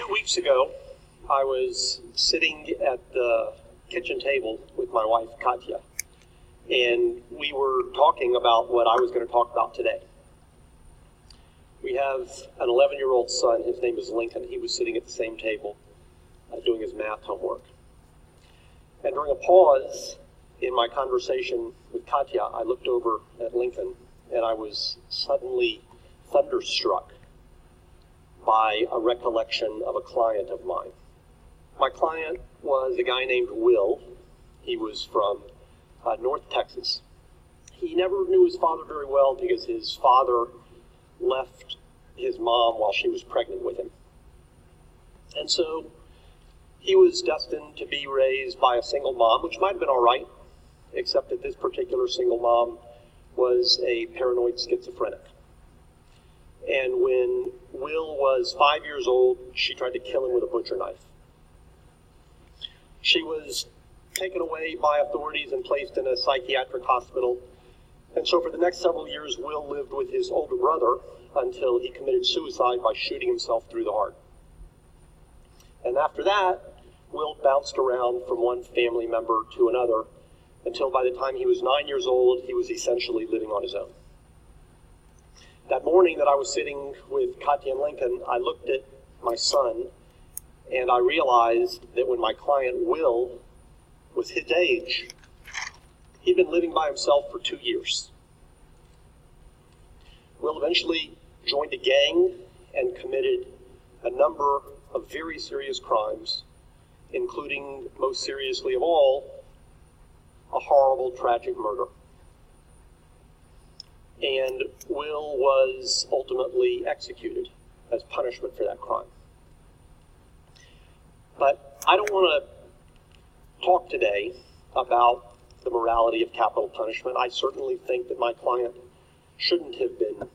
2 weeks ago, I was sitting at the kitchen table with my wife, Katya, and we were talking about what I was going to talk about today. We have an 11-year-old son. His name is Lincoln. He was sitting at the same table doing his math homework. And during a pause in my conversation with Katya, I looked over at Lincoln, and I was suddenly thunderstruck by a recollection of a client of mine. My client was a guy named Will. He was from North Texas. He never knew his father very well because his father left his mom while she was pregnant with him. And so he was destined to be raised by a single mom, which might have been all right, except that this particular single mom was a paranoid schizophrenic. And when Will was 5 years old, she tried to kill him with a butcher knife. She was taken away by authorities and placed in a psychiatric hospital. And so for the next several years, Will lived with his older brother until he committed suicide by shooting himself through the heart. And after that, Will bounced around from one family member to another until by the time he was 9 years old, he was essentially living on his own. That morning that I was sitting with Katya and Lincoln, I looked at my son and I realized that when my client Will was his age, he'd been living by himself for 2 years. Will eventually joined a gang and committed a number of very serious crimes, including, most seriously of all, a horrible, tragic murder. And Will was ultimately executed as punishment for that crime. But I don't want to talk today about the morality of capital punishment. I certainly think that my client shouldn't have been